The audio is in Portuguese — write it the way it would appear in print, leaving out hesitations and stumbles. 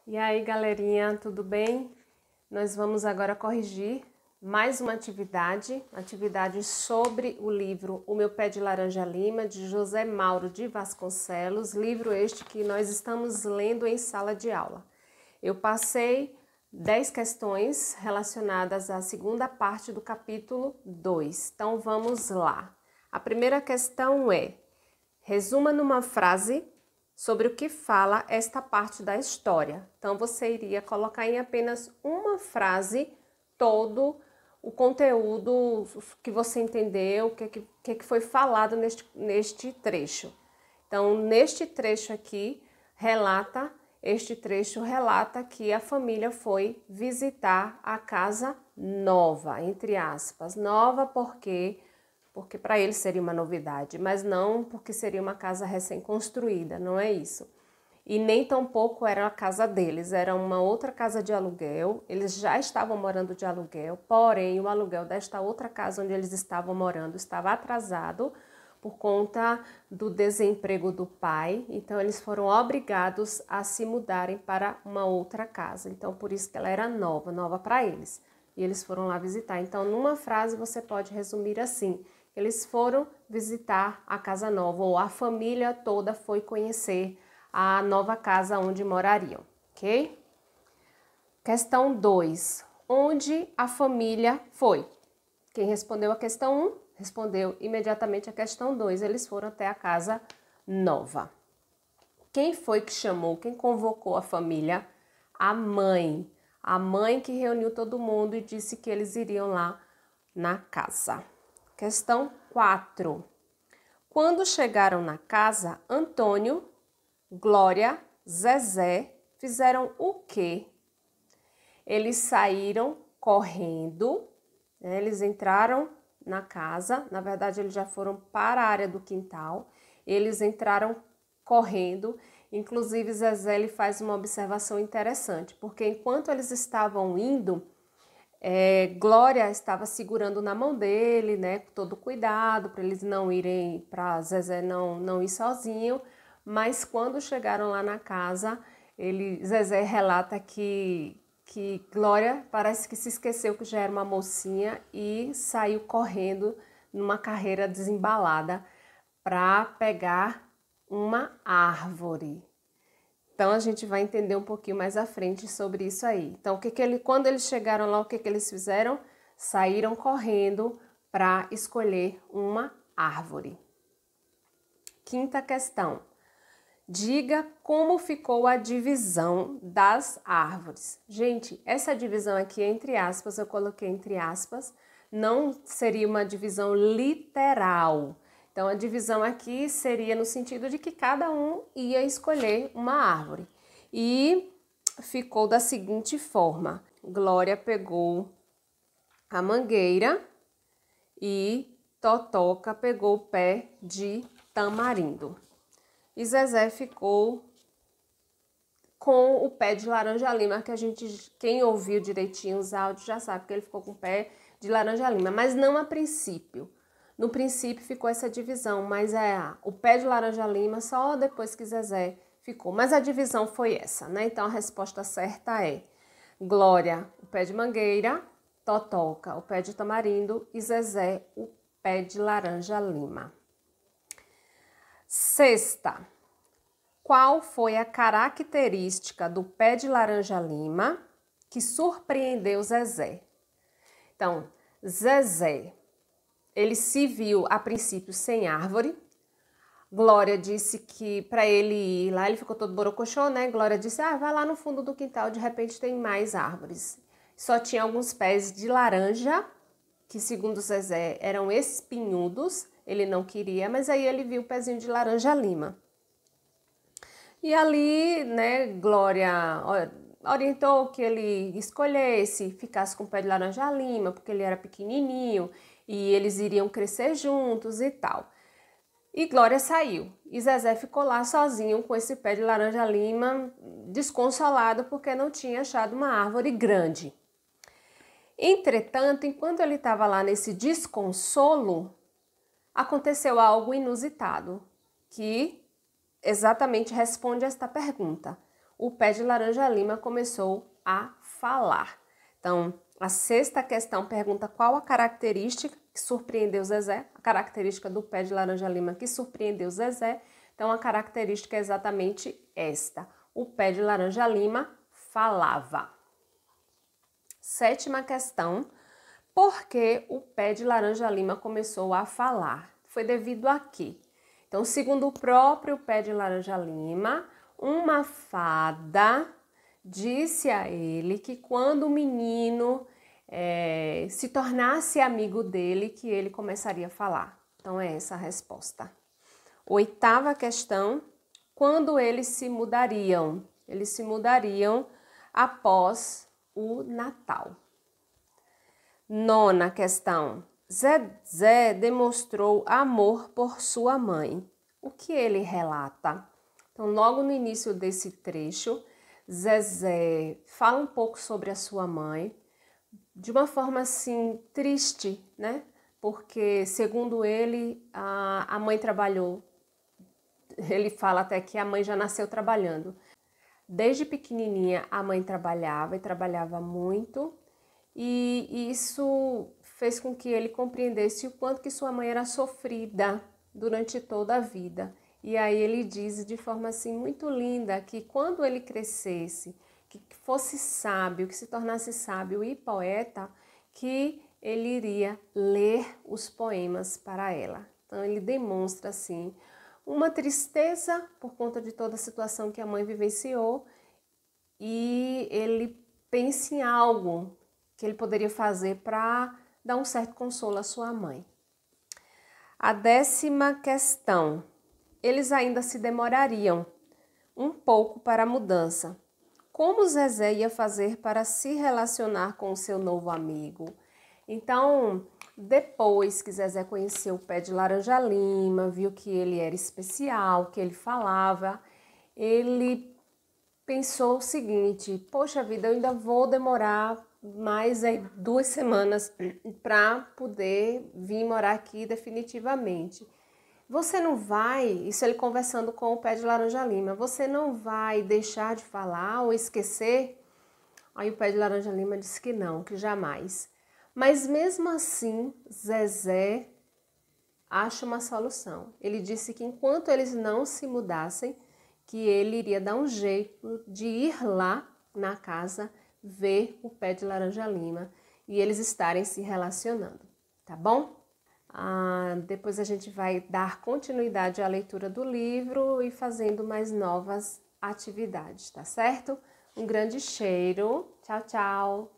E aí, galerinha, tudo bem? Nós vamos agora corrigir mais uma atividade sobre o livro O Meu Pé de Laranja Lima, de José Mauro de Vasconcelos, livro este que nós estamos lendo em sala de aula. Eu passei 10 questões relacionadas à segunda parte do capítulo 2. Então, vamos lá. A primeira questão é: resuma numa frase sobre o que fala esta parte da história. Então, você iria colocar em apenas uma frase todo o conteúdo que você entendeu, o que foi falado neste trecho. Então, neste trecho aqui, este trecho relata que a família foi visitar a casa nova, entre aspas. Nova porque para eles seria uma novidade, mas não porque seria uma casa recém-construída, não é isso. E nem tampouco era a casa deles, era uma outra casa de aluguel, eles já estavam morando de aluguel, porém o aluguel desta outra casa onde eles estavam morando estava atrasado por conta do desemprego do pai, então eles foram obrigados a se mudarem para uma outra casa, então por isso que ela era nova para eles, e eles foram lá visitar. Então numa frase você pode resumir assim: eles foram visitar a casa nova, ou a família toda foi conhecer a nova casa onde morariam, ok? Questão 2. Onde a família foi? Quem respondeu a questão 1, respondeu imediatamente a questão 2. Eles foram até a casa nova. Quem foi que chamou, quem convocou a família? A mãe. A mãe que reuniu todo mundo e disse que eles iriam lá na casa. Questão 4. Quando chegaram na casa, Antônio, Glória, Zezé fizeram o quê? Eles saíram correndo, né? Eles entraram na casa, na verdade eles já foram para a área do quintal, eles entraram correndo, inclusive Zezé ele faz uma observação interessante, porque enquanto eles estavam indo, Glória estava segurando na mão dele, né, com todo cuidado, para eles não irem, para Zezé não ir sozinho, mas quando chegaram lá na casa, Zezé relata que Glória parece que se esqueceu que já era uma mocinha e saiu correndo numa carreira desembalada para pegar uma árvore. Então, a gente vai entender um pouquinho mais à frente sobre isso aí. Então, quando eles chegaram lá, o que eles fizeram? Saíram correndo para escolher uma árvore. Quinta questão. Diga como ficou a divisão das árvores. Gente, essa divisão aqui, entre aspas, eu coloquei entre aspas, não seria uma divisão literal. Então, a divisão aqui seria no sentido de que cada um ia escolher uma árvore. E ficou da seguinte forma: Glória pegou a mangueira e Totoca pegou o pé de tamarindo. E Zezé ficou com o pé de laranja-lima, que quem ouviu direitinho os áudios já sabe que ele ficou com o pé de laranja-lima, mas não a princípio. No princípio ficou essa divisão, mas o pé de laranja-lima só depois que Zezé ficou. Mas a divisão foi essa, né? Então a resposta certa é Glória, o pé de mangueira, Totoca, o pé de tamarindo e Zezé, o pé de laranja-lima. Sexta. Qual foi a característica do pé de laranja-lima que surpreendeu Zezé? Então, Zezé, ele se viu a princípio sem árvore. Glória disse que para ele ir lá, ele ficou todo borocochô, né? Glória disse: vai lá no fundo do quintal, de repente tem mais árvores. Só tinha alguns pés de laranja, que segundo Zezé eram espinhudos, ele não queria, mas aí ele viu o pezinho de laranja-lima. E ali, né, Glória orientou que ele escolhesse, ficasse com o pé de laranja-lima, porque ele era pequenininho e eles iriam crescer juntos e tal. E Glória saiu. E Zezé ficou lá sozinho com esse pé de laranja-lima, desconsolado porque não tinha achado uma árvore grande. Entretanto, enquanto ele estava lá nesse desconsolo, aconteceu algo inusitado, que exatamente responde esta pergunta. o pé de laranja-lima começou a falar. Então, a sexta questão pergunta qual a característica que surpreendeu Zezé, a característica do pé de laranja-lima que surpreendeu Zezé. Então, a característica é exatamente esta. O pé de laranja-lima falava. Sétima questão. Por que o pé de laranja-lima começou a falar? Foi devido a quê? Então, segundo o próprio pé de laranja-lima, uma fada disse a ele que quando o menino se tornasse amigo dele, que ele começaria a falar. Então, é essa a resposta. Oitava questão, quando eles se mudariam? Eles se mudariam após o Natal. Nona questão, Zezé demonstrou amor por sua mãe. O que ele relata? Então, logo no início desse trecho, Zezé fala um pouco sobre a sua mãe, de uma forma assim triste, né? Porque, segundo ele, a mãe trabalhou. Ele fala até que a mãe já nasceu trabalhando. Desde pequenininha, a mãe trabalhava e trabalhava muito. E isso fez com que ele compreendesse o quanto que sua mãe era sofrida durante toda a vida. E aí ele diz de forma assim muito linda que quando ele crescesse, que fosse sábio, que se tornasse sábio e poeta, que ele iria ler os poemas para ela. Então ele demonstra assim uma tristeza por conta de toda a situação que a mãe vivenciou e ele pensa em algo que ele poderia fazer para dar um certo consolo à sua mãe. A 10ª questão. Eles ainda se demorariam um pouco para a mudança. Como Zezé ia fazer para se relacionar com o seu novo amigo? Então, depois que Zezé conheceu o pé de laranja-lima, viu que ele era especial, que ele falava, ele pensou o seguinte: poxa vida, eu ainda vou demorar mais 2 semanas para poder vir morar aqui definitivamente. Você não vai, isso ele conversando com o pé de laranja-lima, você não vai deixar de falar ou esquecer? Aí o pé de laranja-lima disse que não, que jamais. Mas mesmo assim, Zezé acha uma solução. Ele disse que enquanto eles não se mudassem, que ele iria dar um jeito de ir lá na casa ver o pé de laranja-lima e eles estarem se relacionando, tá bom? Depois a gente vai dar continuidade à leitura do livro e fazendo mais novas atividades, tá certo? Um grande cheiro, tchau, tchau!